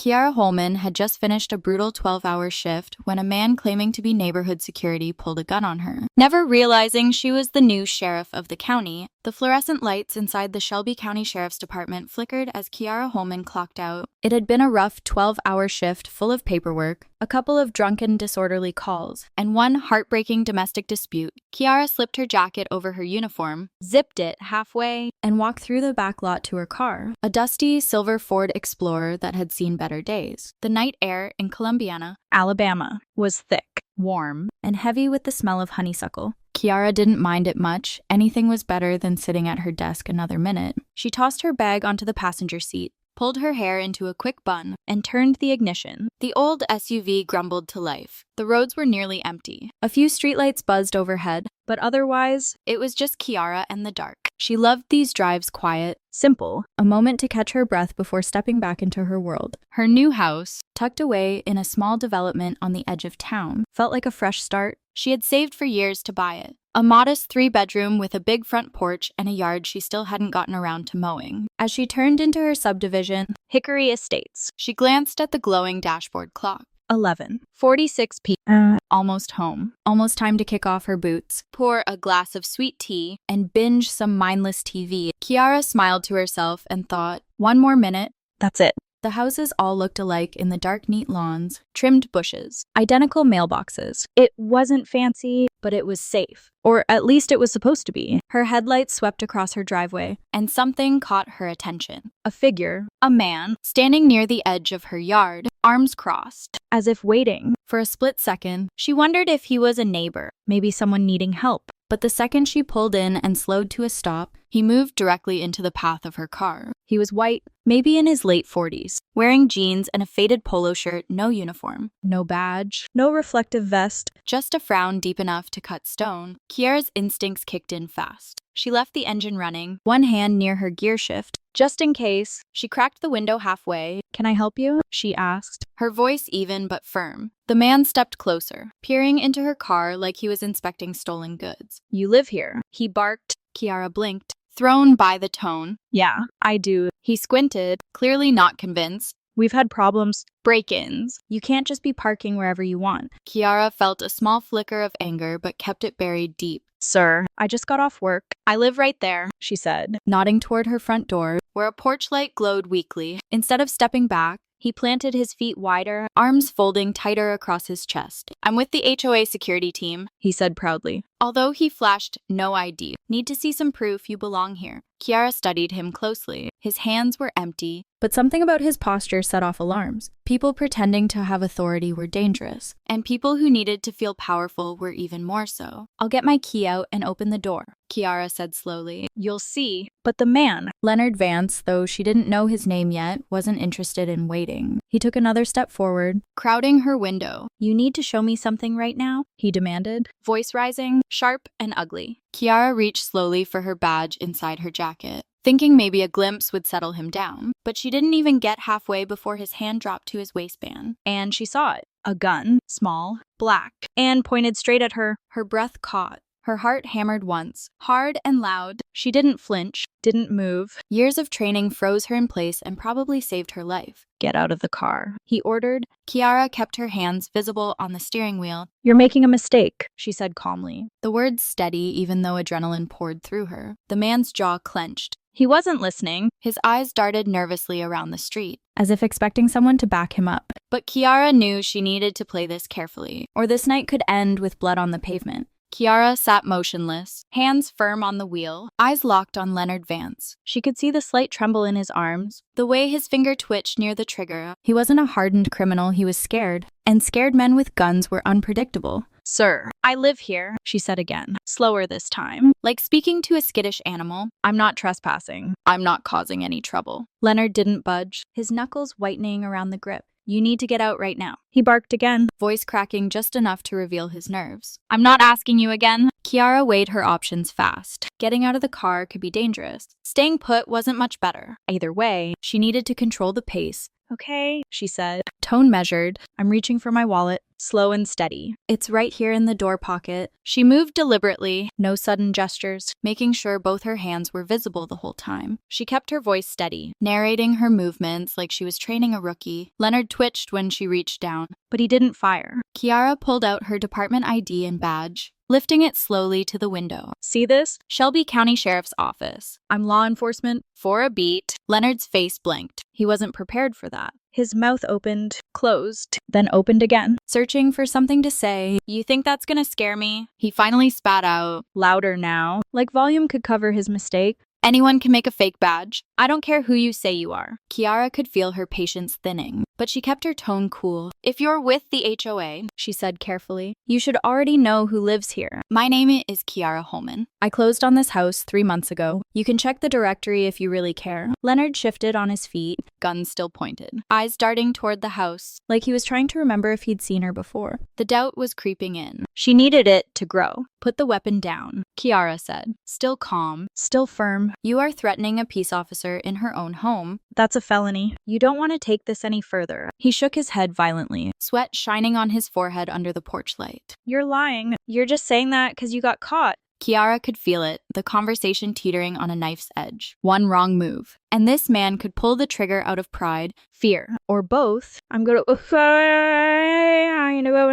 Kiara Holman had just finished a brutal 12-hour shift when a man claiming to be neighborhood security pulled a gun on her. Never realizing she was the new sheriff of the county, the fluorescent lights inside the Shelby County Sheriff's Department flickered as Kiara Holman clocked out. It had been a rough 12-hour shift full of paperwork, a couple of drunken, disorderly calls, and one heartbreaking domestic dispute. Kiara slipped her jacket over her uniform, zipped it halfway, and walked through the back lot to her car, a dusty silver Ford Explorer that had seen better days. The night air in Columbiana, Alabama, was thick, warm, and heavy with the smell of honeysuckle. Kiara didn't mind it much. Anything was better than sitting at her desk another minute. She tossed her bag onto the passenger seat, pulled her hair into a quick bun, and turned the ignition. The old SUV grumbled to life. The roads were nearly empty. A few streetlights buzzed overhead, but otherwise, it was just Kiara and the dark. She loved these drives quiet, simple, a moment to catch her breath before stepping back into her world. Her new house, tucked away in a small development on the edge of town, felt like a fresh start. She had saved for years to buy it. A modest 3-bedroom with a big front porch and a yard she still hadn't gotten around to mowing. As she turned into her subdivision, Hickory Estates, she glanced at the glowing dashboard clock. 11:46 p.m. Almost home. Almost time to kick off her boots, pour a glass of sweet tea, and binge some mindless TV. Kiara smiled to herself and thought, one more minute. That's it. The houses all looked alike in the dark, neat lawns, trimmed bushes, identical mailboxes. It wasn't fancy, but it was safe. Or at least it was supposed to be. Her headlights swept across her driveway, and something caught her attention. A figure, a man, standing near the edge of her yard, arms crossed, as if waiting. For a split second, she wondered if he was a neighbor, maybe someone needing help. But the second she pulled in and slowed to a stop, he moved directly into the path of her car. He was white, maybe in his late 40s, wearing jeans and a faded polo shirt, no uniform, no badge, no reflective vest, just a frown deep enough to cut stone. Kiara's instincts kicked in fast. She left the engine running, one hand near her gear shift, just in case. She cracked the window halfway. "Can I help you?" she asked, her voice even but firm. The man stepped closer, peering into her car like he was inspecting stolen goods. "You live here?" he barked. Kiara blinked, thrown by the tone. "Yeah, I do." He squinted, clearly not convinced. "We've had problems. Break-ins. You can't just be parking wherever you want." Kiara felt a small flicker of anger but kept it buried deep. "Sir, I just got off work. I live right there," she said, nodding toward her front door, where a porch light glowed weakly. Instead of stepping back, he planted his feet wider, arms folding tighter across his chest. "I'm with the HOA security team," he said proudly. Although he flashed no ID. "Need to see some proof you belong here." Kiara studied him closely. His hands were empty, but something about his posture set off alarms. People pretending to have authority were dangerous, and people who needed to feel powerful were even more so. "I'll get my key out and open the door," Kiara said slowly. "You'll see." But the man, Leonard Vance, though she didn't know his name yet, wasn't interested in waiting. He took another step forward, crowding her window. "You need to show me something right now," he demanded, voice rising, sharp and ugly. Kiara reached slowly for her badge inside her jacket, thinking maybe a glimpse would settle him down. But she didn't even get halfway before his hand dropped to his waistband. And she saw it. A gun, small, black, and pointed straight at her. Her breath caught. Her heart hammered once, hard and loud. She didn't flinch, didn't move. Years of training froze her in place and probably saved her life. "Get out of the car," he ordered. Kiara kept her hands visible on the steering wheel. "You're making a mistake," she said calmly. The words steady even though adrenaline poured through her. The man's jaw clenched. He wasn't listening. His eyes darted nervously around the street, as if expecting someone to back him up. But Kiara knew she needed to play this carefully, or this night could end with blood on the pavement. Kiara sat motionless, hands firm on the wheel, eyes locked on Leonard Vance. She could see the slight tremble in his arms, the way his finger twitched near the trigger. He wasn't a hardened criminal, he was scared. And scared men with guns were unpredictable. "Sir, I live here," she said again, slower this time, like speaking to a skittish animal. "I'm not trespassing. I'm not causing any trouble." Leonard didn't budge, his knuckles whitening around the grip. "You need to get out right now." He barked again, voice cracking just enough to reveal his nerves. "I'm not asking you again." Kiara weighed her options fast. Getting out of the car could be dangerous. Staying put wasn't much better. Either way, she needed to control the pace. "Okay," she said, tone measured. "I'm reaching for my wallet." slow and steady. It's right here in the door pocket. She moved deliberately, no sudden gestures, making sure both her hands were visible the whole time. She kept her voice steady, narrating her movements like she was training a rookie. Leonard twitched when she reached down, but he didn't fire. Kiara pulled out her department ID and badge, lifting it slowly to the window. See this? Shelby County Sheriff's Office. I'm law enforcement. For a beat, Leonard's face blanked. He wasn't prepared for that. His mouth opened, closed, then opened again, searching for something to say. You think that's gonna scare me? He finally spat out, louder now, like volume could cover his mistake. Anyone can make a fake badge. I don't care who you say you are. Kiara could feel her patience thinning, but she kept her tone cool. If you're with the HOA, she said carefully, you should already know who lives here. My name is Kiara Holman. I closed on this house 3 months ago. You can check the directory if you really care. Leonard shifted on his feet, gun still pointed, eyes darting toward the house, like he was trying to remember if he'd seen her before. The doubt was creeping in. She needed it to grow. Put the weapon down, Kiara said, still calm, still firm. You are threatening a peace officer in her own home. That's a felony. You don't want to take this any further. He shook his head violently, sweat shining on his forehead under the porch light. You're lying. You're just saying that because you got caught. Kiara could feel it, the conversation teetering on a knife's edge. One wrong move, and this man could pull the trigger out of pride, fear, or both. I'm gonna open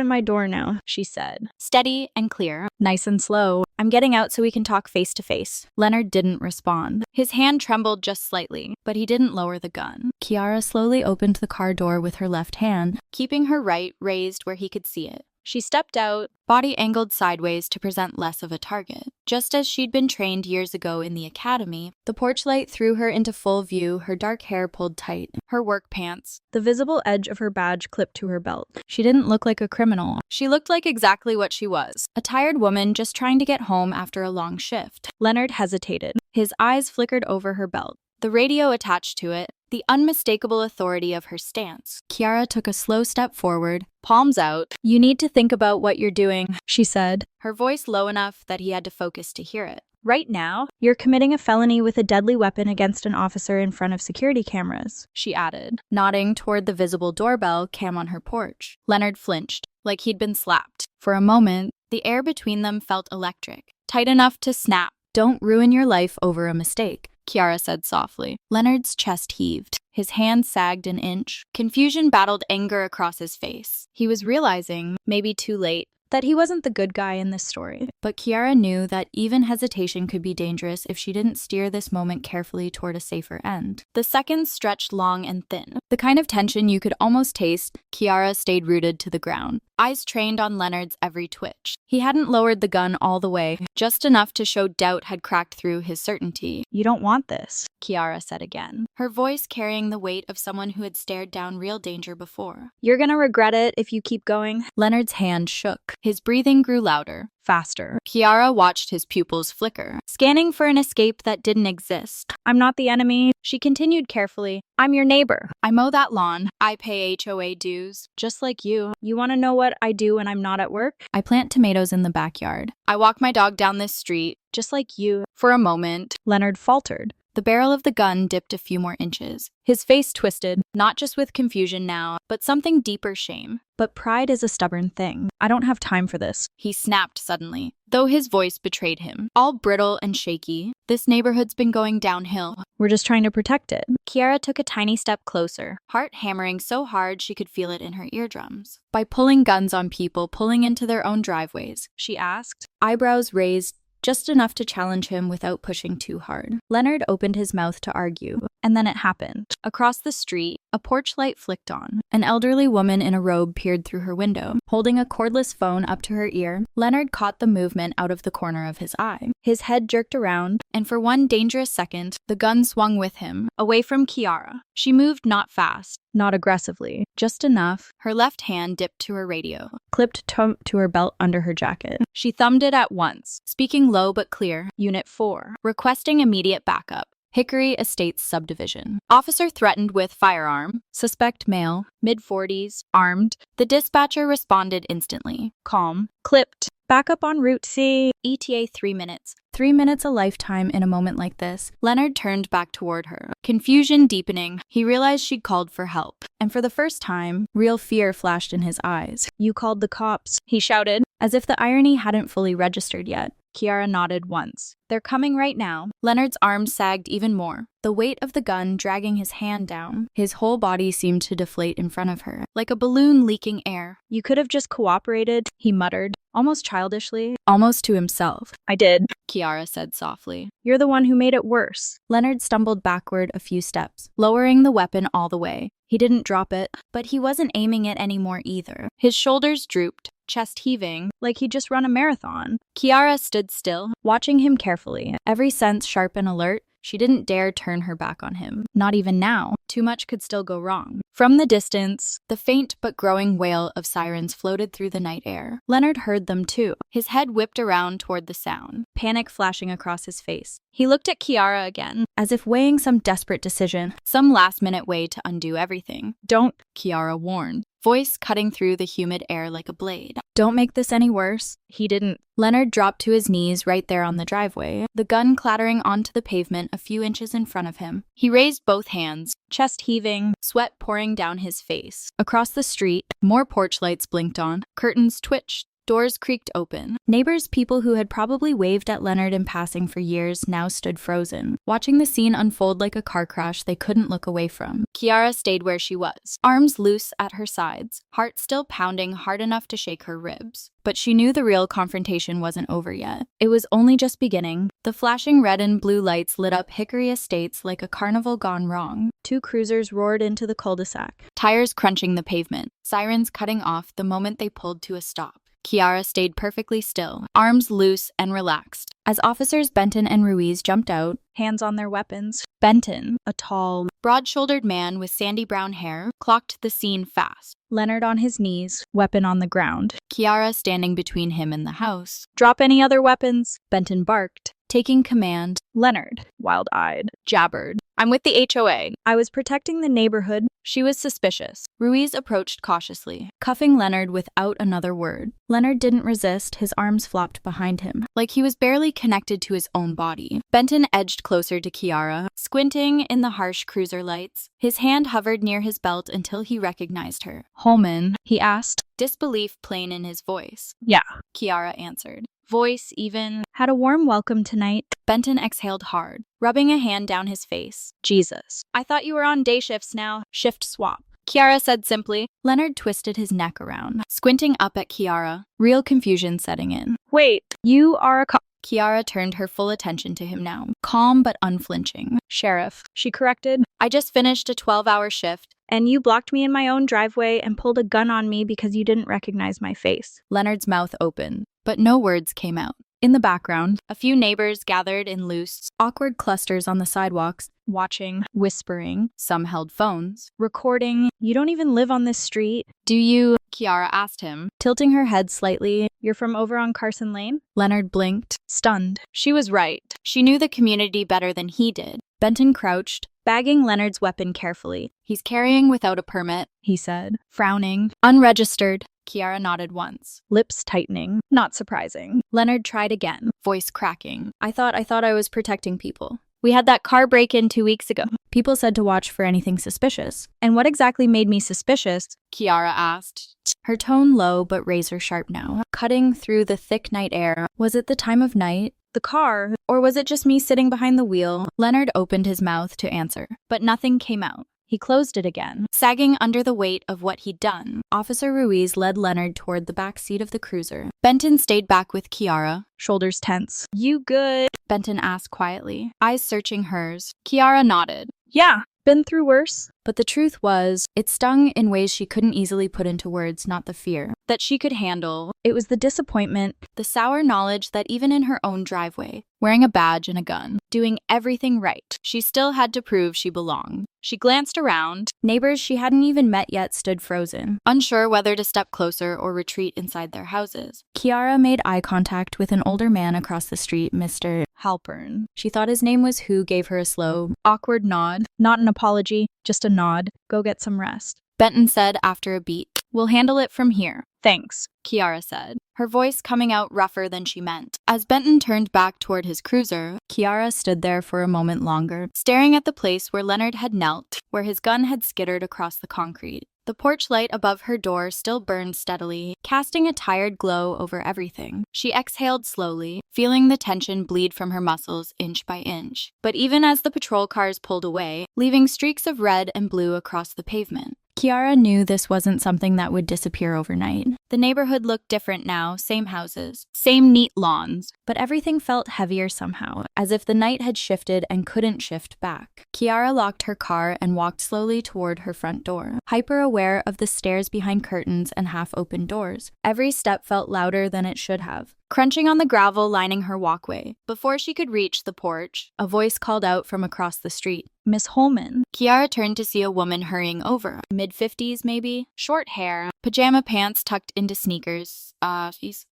my door now, she said. Steady and clear, nice and slow. I'm getting out so we can talk face to face. Leonard didn't respond. His hand trembled just slightly, but he didn't lower the gun. Kiara slowly opened the car door with her left hand, keeping her right raised where he could see it. She stepped out, body angled sideways to present less of a target. Just as she'd been trained years ago in the academy, the porch light threw her into full view, her dark hair pulled tight, her work pants, the visible edge of her badge clipped to her belt. She didn't look like a criminal. She looked like exactly what she was, a tired woman just trying to get home after a long shift. Leonard hesitated. His eyes flickered over her belt, the radio attached to it, the unmistakable authority of her stance. Kiara took a slow step forward, palms out. You need to think about what you're doing, she said, her voice low enough that he had to focus to hear it. Right now, you're committing a felony with a deadly weapon against an officer in front of security cameras, she added, nodding toward the visible doorbell cam on her porch. Leonard flinched, like he'd been slapped. For a moment, the air between them felt electric, tight enough to snap. Don't ruin your life over a mistake, Kiara said softly. Leonard's chest heaved. His hand sagged an inch. Confusion battled anger across his face. He was realizing, maybe too late, that he wasn't the good guy in this story. But Kiara knew that even hesitation could be dangerous if she didn't steer this moment carefully toward a safer end. The seconds stretched long and thin. The kind of tension you could almost taste. Kiara stayed rooted to the ground, eyes trained on Leonard's every twitch. He hadn't lowered the gun all the way, just enough to show doubt had cracked through his certainty. You don't want this, Kiara said again, her voice carrying the weight of someone who had stared down real danger before. You're gonna regret it if you keep going. Leonard's hand shook. His breathing grew louder, faster. Kiara watched his pupils flicker, scanning for an escape that didn't exist. I'm not the enemy, she continued carefully. I'm your neighbor. I mow that lawn. I pay HOA dues, just like you. You want to know what I do when I'm not at work? I plant tomatoes in the backyard. I walk my dog down this street, just like you. For a moment, Leonard faltered. The barrel of the gun dipped a few more inches. His face twisted, not just with confusion now, but something deeper shame. But pride is a stubborn thing. I don't have time for this, he snapped suddenly, though his voice betrayed him. All brittle and shaky, this neighborhood's been going downhill. We're just trying to protect it. Kiara took a tiny step closer, heart hammering so hard she could feel it in her eardrums. By pulling guns on people pulling into their own driveways, she asked, eyebrows raised, just enough to challenge him without pushing too hard. Leonard opened his mouth to argue, and then it happened. Across the street, a porch light flicked on. An elderly woman in a robe peered through her window, holding a cordless phone up to her ear. Leonard caught the movement out of the corner of his eye. His head jerked around, and for one dangerous second, the gun swung with him, away from Kiara. She moved not fast, not aggressively, just enough. Her left hand dipped to her radio, clipped to her belt under her jacket. She thumbed it at once, speaking low but clear. Unit 4, requesting immediate backup. Hickory Estates Subdivision. Officer threatened with firearm. Suspect male, mid-40s, armed. The dispatcher responded instantly. Calm. Clipped. Backup en route. C. ETA 3 minutes. 3 minutes a lifetime in a moment like this. Leonard turned back toward her. Confusion deepening, he realized she'd called for help. And for the first time, real fear flashed in his eyes. "You called the cops," he shouted, as if the irony hadn't fully registered yet. Kiara nodded once. "They're coming right now." Leonard's arms sagged even more, the weight of the gun dragging his hand down. His whole body seemed to deflate in front of her, like a balloon leaking air. "You could have just cooperated," he muttered, almost childishly, almost to himself. "I did," Kiara said softly. "You're the one who made it worse." Leonard stumbled backward a few steps, lowering the weapon all the way. He didn't drop it, but he wasn't aiming it anymore either. His shoulders drooped, chest heaving, like he'd just run a marathon. Kiara stood still, watching him carefully, every sense sharp and alert. She didn't dare turn her back on him. Not even now. Too much could still go wrong. From the distance, the faint but growing wail of sirens floated through the night air. Leonard heard them too. His head whipped around toward the sound, panic flashing across his face. He looked at Kiara again, as if weighing some desperate decision, some last-minute way to undo everything. "Don't," Kiara warned, voice cutting through the humid air like a blade. "Don't make this any worse." He didn't. Leonard dropped to his knees right there on the driveway, the gun clattering onto the pavement a few inches in front of him. He raised both hands, chest heaving, sweat pouring down his face. Across the street, more porch lights blinked on, curtains twitched. Doors creaked open. Neighbors, people who had probably waved at Leonard in passing for years, now stood frozen, watching the scene unfold like a car crash they couldn't look away from. Kiara stayed where she was, arms loose at her sides, heart still pounding hard enough to shake her ribs. But she knew the real confrontation wasn't over yet. It was only just beginning. The flashing red and blue lights lit up Hickory Estates like a carnival gone wrong. Two cruisers roared into the cul-de-sac, tires crunching the pavement, sirens cutting off the moment they pulled to a stop. Kiara stayed perfectly still, arms loose and relaxed. As officers Benton and Ruiz jumped out, hands on their weapons, Benton, a tall, broad-shouldered man with sandy brown hair, clocked the scene fast. Leonard on his knees, weapon on the ground. Kiara standing between him and the house. "Drop any other weapons," Benton barked, taking command. Leonard, wild-eyed, jabbered. "I'm with the HOA. I was protecting the neighborhood." She was suspicious. Ruiz approached cautiously, cuffing Leonard without another word. Leonard didn't resist, his arms flopped behind him, like he was barely connected to his own body. Benton edged closer to Kiara, squinting in the harsh cruiser lights. His hand hovered near his belt until he recognized her. "Holman?" he asked, disbelief plain in his voice. "Yeah," Kiara answered. Voice even. "Had a warm welcome tonight." Benton exhaled hard, rubbing a hand down his face. "Jesus. I thought you were on day shifts now. Shift swap," Kiara said simply. Leonard twisted his neck around, squinting up at Kiara, real confusion setting in. "Wait, you are a cop?" Kiara turned her full attention to him now, calm but unflinching. "Sheriff," she corrected. "I just finished a 12-hour shift. And you blocked me in my own driveway and pulled a gun on me because you didn't recognize my face." Leonard's mouth opened, but no words came out. In the background, a few neighbors gathered in loose, awkward clusters on the sidewalks, watching, whispering. Some held phones, recording. "You don't even live on this street, do you?" Kiara asked him, tilting her head slightly. "You're from over on Carson Lane?" Leonard blinked, stunned. She was right. She knew the community better than he did. Benton crouched, bagging Leonard's weapon carefully. "He's carrying without a permit," he said, frowning. "Unregistered." Kiara nodded once, lips tightening. Not surprising. Leonard tried again, voice cracking. I thought I was protecting people. We had that car break-in 2 weeks ago. People said to watch for anything suspicious." "And what exactly made me suspicious?" Kiara asked, her tone low but razor-sharp now, cutting through the thick night air. "Was it the time of night? The car? Or was it just me sitting behind the wheel?" Leonard opened his mouth to answer, but nothing came out. He closed it again, sagging under the weight of what he'd done. Officer Ruiz led Leonard toward the back seat of the cruiser. Benton stayed back with Kiara, shoulders tense. "You good?" Benton asked quietly, eyes searching hers. Kiara nodded. "Yeah. Been through worse?" But the truth was, it stung in ways she couldn't easily put into words, not the fear that she could handle. It was the disappointment, the sour knowledge that even in her own driveway, wearing a badge and a gun, doing everything right, she still had to prove she belonged. She glanced around. Neighbors she hadn't even met yet stood frozen, unsure whether to step closer or retreat inside their houses. Kiara made eye contact with an older man across the street, Mr. Halpern. She thought his name was who gave her a slow, awkward nod. Not an apology, just a nod. "Go get some rest," Benton said after a beat. "We'll handle it from here." Thanks, Kiara said, her voice coming out rougher than she meant. As Benton turned back toward his cruiser, Kiara stood there for a moment longer, staring at the place where Leonard had knelt, where his gun had skittered across the concrete. The porch light above her door still burned steadily, casting a tired glow over everything. She exhaled slowly, feeling the tension bleed from her muscles inch by inch. But even as the patrol cars pulled away, leaving streaks of red and blue across the pavement, Kiara knew this wasn't something that would disappear overnight. The neighborhood looked different now, same houses, same neat lawns, but everything felt heavier somehow, as if the night had shifted and couldn't shift back. Kiara locked her car and walked slowly toward her front door, hyper-aware of the stairs behind curtains and half-open doors. Every step felt louder than it should have, crunching on the gravel lining her walkway. Before she could reach the porch, a voice called out from across the street. Miss Holman. Kiara turned to see a woman hurrying over, mid-50s maybe, short hair, pajama pants tucked into sneakers.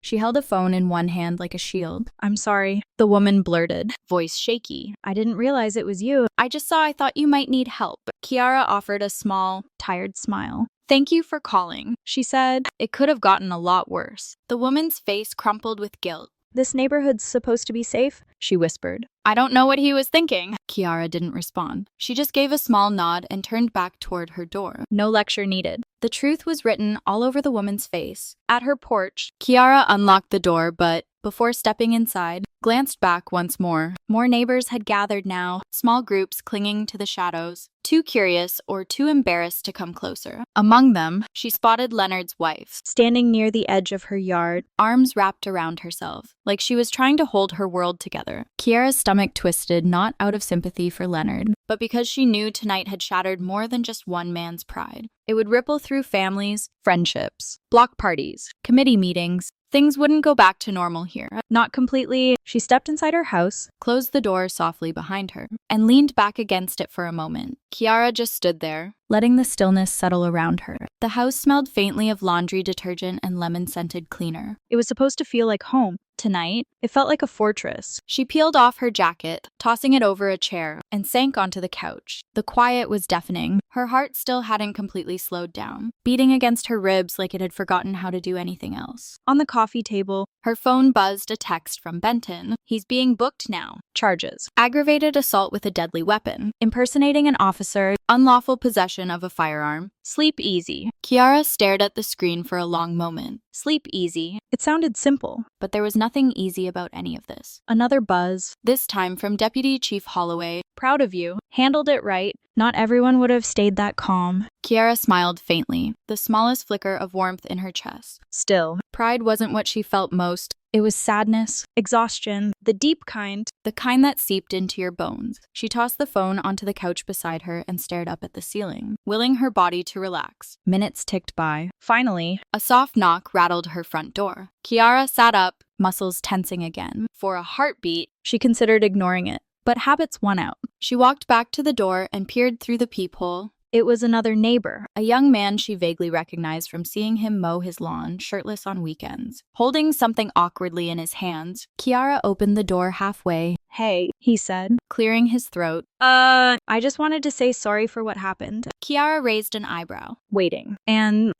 She held a phone in one hand like a shield. I'm sorry, the woman blurted, voice shaky. I didn't realize it was you. I thought you might need help. Kiara offered a small, tired smile. Thank you for calling, she said. It could have gotten a lot worse. The woman's face crumpled with guilt. This neighborhood's supposed to be safe, she whispered. I don't know what he was thinking. Kiara didn't respond. She just gave a small nod and turned back toward her door. No lecture needed. The truth was written all over the woman's face. At her porch, Kiara unlocked the door, but before stepping inside, glanced back once more. More neighbors had gathered now, small groups clinging to the shadows, too curious or too embarrassed to come closer. Among them, she spotted Leonard's wife, standing near the edge of her yard, arms wrapped around herself, like she was trying to hold her world together. Kiara's stomach twisted, not out of sympathy for Leonard, but because she knew tonight had shattered more than just one man's pride. It would ripple through families, friendships, block parties, committee meetings. Things wouldn't go back to normal here. Not completely. She stepped inside her house, closed the door softly behind her, and leaned back against it for a moment. Kiara just stood there, letting the stillness settle around her. The house smelled faintly of laundry detergent and lemon-scented cleaner. It was supposed to feel like home. Tonight, it felt like a fortress. She peeled off her jacket, tossing it over a chair, and sank onto the couch. The quiet was deafening. Her heart still hadn't completely slowed down, beating against her ribs like it had forgotten how to do anything else. On the coffee table, her phone buzzed a text from Benton. He's being booked now. Charges: aggravated assault with a deadly weapon, impersonating an officer, unlawful possession of a firearm. Sleep easy. Kiara stared at the screen for a long moment. Sleep easy. It sounded simple, but there was nothing easy about any of this. Another buzz, this time from Deputy Chief Holloway. Proud of you. Handled it right. Not everyone would have stayed that calm. Kiara smiled faintly, the smallest flicker of warmth in her chest. Still, pride wasn't what she felt most. It was sadness, exhaustion, the deep kind, the kind that seeped into your bones. She tossed the phone onto the couch beside her and stared up at the ceiling, willing her body to relax. Minutes ticked by. Finally, a soft knock rattled her front door. Kiara sat up, muscles tensing again. For a heartbeat, she considered ignoring it, but habits won out. She walked back to the door and peered through the peephole. It was another neighbor, a young man she vaguely recognized from seeing him mow his lawn, shirtless on weekends. Holding something awkwardly in his hands, Kiara opened the door halfway. Hey, he said, clearing his throat. I just wanted to say sorry for what happened. Kiara raised an eyebrow, waiting. And,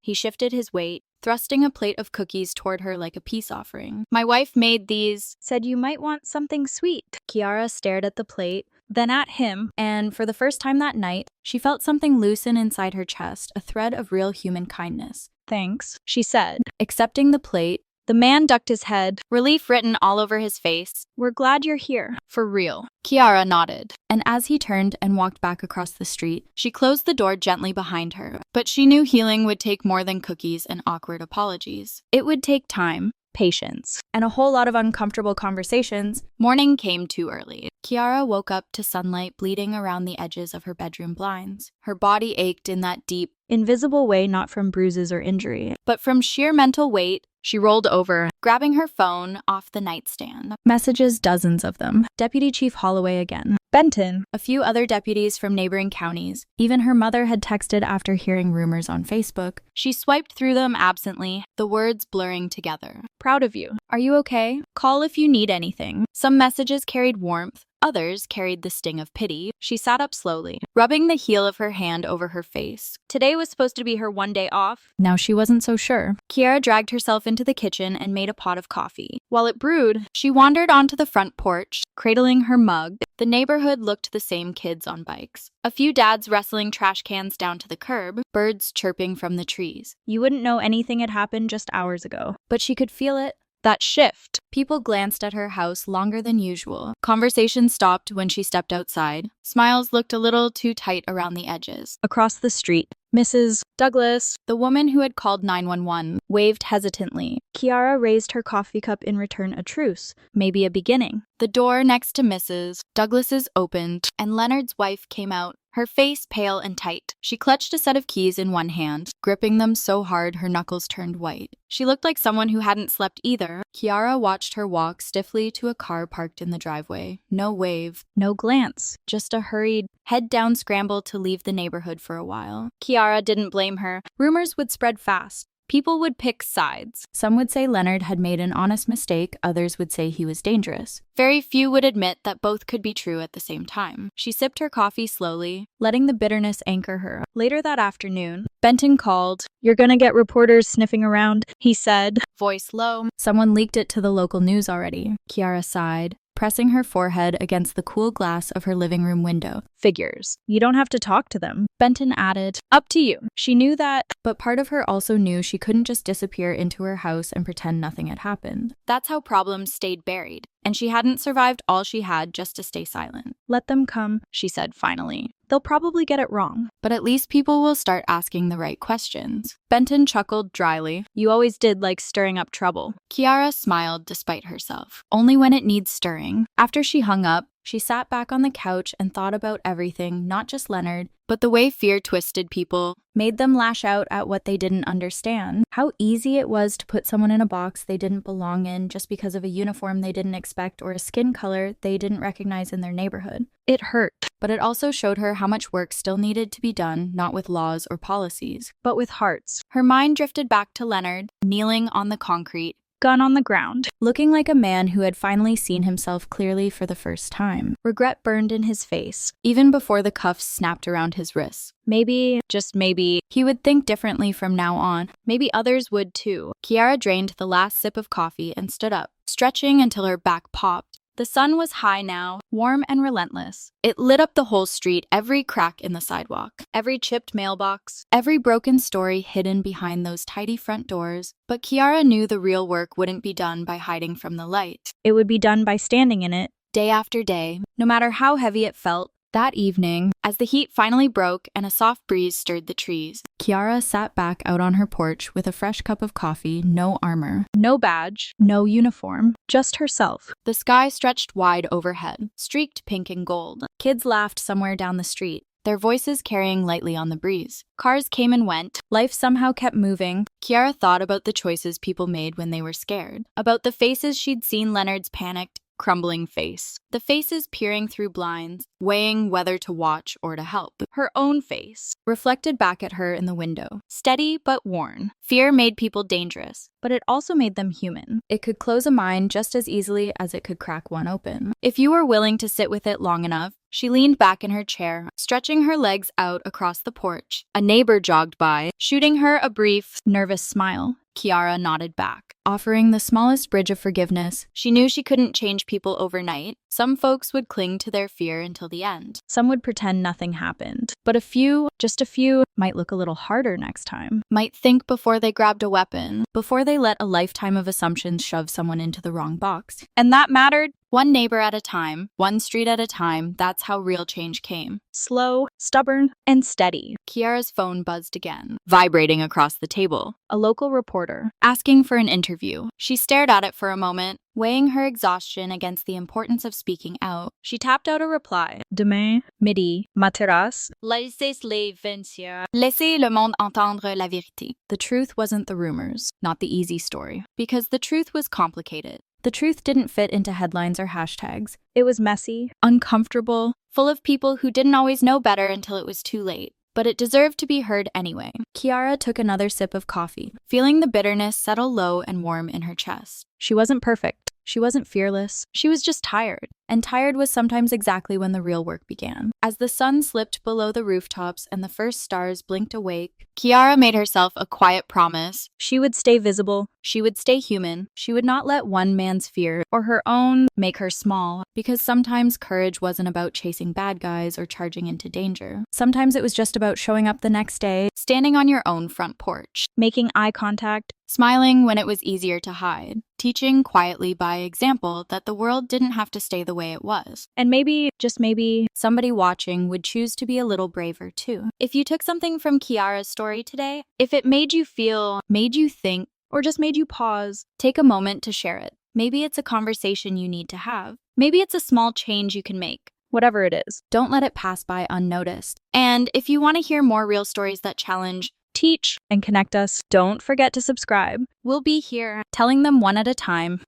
he shifted his weight, thrusting a plate of cookies toward her like a peace offering. My wife made these. Said you might want something sweet. Kiara stared at the plate, then at him, and for the first time that night, she felt something loosen inside her chest, a thread of real human kindness. Thanks, she said, accepting the plate. The man ducked his head, relief written all over his face. We're glad you're here. For real. Kiara nodded, and as he turned and walked back across the street, she closed the door gently behind her. But she knew healing would take more than cookies and awkward apologies. It would take time, patience, and a whole lot of uncomfortable conversations. Morning came too early. Kiara woke up to sunlight bleeding around the edges of her bedroom blinds. Her body ached in that deep, invisible way, not from bruises or injury, but from sheer mental weight. She rolled over, grabbing her phone off the nightstand. Messages, dozens of them. Deputy Chief Holloway again. Benton. A few other deputies from neighboring counties. Even her mother had texted after hearing rumors on Facebook. She swiped through them absently, the words blurring together. Proud of you. Are you okay? Call if you need anything. Some messages carried warmth, Others carried the sting of pity. She sat up slowly, rubbing the heel of her hand over her face. Today was supposed to be her one day off. Now she wasn't so sure. Kiara dragged herself into the kitchen and made a pot of coffee. While it brewed, she wandered onto the front porch, cradling her mug. The neighborhood looked the same: kids on bikes, a few dads wrestling trash cans down to the curb, birds chirping from the trees. You wouldn't know anything had happened just hours ago, but she could feel it. That shift. People glanced at her house longer than usual. Conversation stopped when she stepped outside. Smiles looked a little too tight around the edges. Across the street, Mrs. Douglas, the woman who had called 911, waved hesitantly. Kiara raised her coffee cup in return. A truce, maybe a beginning. The door next to Mrs. Douglas's opened, and Leonard's wife came out, her face pale and tight. She clutched a set of keys in one hand, gripping them so hard her knuckles turned white. She looked like someone who hadn't slept either. Kiara watched her walk stiffly to a car parked in the driveway. No wave, no glance, just a hurried, head-down scramble to leave the neighborhood for a while. Kiara didn't blame her. Rumors would spread fast. People would pick sides. Some would say Leonard had made an honest mistake, others would say he was dangerous. Very few would admit that both could be true at the same time. She sipped her coffee slowly, letting the bitterness anchor her. Later that afternoon, Benton called. "You're gonna get reporters sniffing around," he said, voice low. Someone leaked it to the local news already. Kiara sighed, pressing her forehead against the cool glass of her living room window. Figures. You don't have to talk to them. Benton added, "Up to you." She knew that, but part of her also knew she couldn't just disappear into her house and pretend nothing had happened. That's how problems stayed buried, and she hadn't survived all she had just to stay silent. "Let them come," she said finally. "They'll probably get it wrong, but at least people will start asking the right questions." Benton chuckled dryly. "You always did like stirring up trouble." Kiara smiled despite herself. Only when it needs stirring. After she hung up, she sat back on the couch and thought about everything, not just Leonard, but the way fear twisted people, made them lash out at what they didn't understand. How easy it was to put someone in a box they didn't belong in just because of a uniform they didn't expect or a skin color they didn't recognize in their neighborhood. It hurt, but it also showed her how much work still needed to be done, not with laws or policies, but with hearts. Her mind drifted back to Leonard, kneeling on the concrete, gun on the ground, looking like a man who had finally seen himself clearly for the first time. Regret burned in his face, even before the cuffs snapped around his wrists. Maybe, just maybe, he would think differently from now on. Maybe others would too. Kiara drained the last sip of coffee and stood up, stretching until her back popped. The sun was high now, warm and relentless. It lit up the whole street, every crack in the sidewalk, every chipped mailbox, every broken story hidden behind those tidy front doors. But Kiara knew the real work wouldn't be done by hiding from the light. It would be done by standing in it, day after day, no matter how heavy it felt. That evening, as the heat finally broke and a soft breeze stirred the trees, Kiara sat back out on her porch with a fresh cup of coffee, no armor, no badge, no uniform, just herself. The sky stretched wide overhead, streaked pink and gold. Kids laughed somewhere down the street, their voices carrying lightly on the breeze. Cars came and went. Life somehow kept moving. Kiara thought about the choices people made when they were scared, about the faces she'd seen Leonard's panicked, crumbling face, the faces peering through blinds, weighing whether to watch or to help. Her own face, reflected back at her in the window, steady but worn. Fear made people dangerous, but it also made them human. It could close a mind just as easily as it could crack one open. If you were willing to sit with it long enough, she leaned back in her chair, stretching her legs out across the porch. A neighbor jogged by, shooting her a brief, nervous smile. Kiara nodded back, offering the smallest bridge of forgiveness. She knew she couldn't change people overnight. Some folks would cling to their fear until the end. Some would pretend nothing happened. But a few, just a few, might look a little harder next time. Might think before they grabbed a weapon, before they let a lifetime of assumptions shove someone into the wrong box. And that mattered. One neighbor at a time, one street at a time, that's how real change came. Slow, stubborn, and steady. Kiara's phone buzzed again, vibrating across the table. A local reporter, asking for an interview. She stared at it for a moment, weighing her exhaustion against the importance of speaking out. She tapped out a reply. Demain, midi, ma terrasse. Laissez-les venir. Laissez le monde entendre la vérité. The truth wasn't the rumors, not the easy story. Because the truth was complicated. The truth didn't fit into headlines or hashtags. It was messy, uncomfortable, full of people who didn't always know better until it was too late. But it deserved to be heard anyway. Kiara took another sip of coffee, feeling the bitterness settle low and warm in her chest. She wasn't perfect. She wasn't fearless. She was just tired. and tired was sometimes exactly when the real work began. As the sun slipped below the rooftops and the first stars blinked awake, Kiara made herself a quiet promise. She would stay visible. She would stay human. She would not let one man's fear or her own make her small, because sometimes courage wasn't about chasing bad guys or charging into danger. Sometimes it was just about showing up the next day, standing on your own front porch, making eye contact, smiling when it was easier to hide, teaching quietly by example that the world didn't have to stay the way it was. And maybe, just maybe, somebody watching would choose to be a little braver too. If you took something from Kiara's story today, if it made you feel, made you think, or just made you pause, take a moment to share it. Maybe it's a conversation you need to have. Maybe it's a small change you can make. Whatever it is, don't let it pass by unnoticed. And if you want to hear more real stories that challenge, teach, and connect us, don't forget to subscribe. We'll be here telling them one at a time.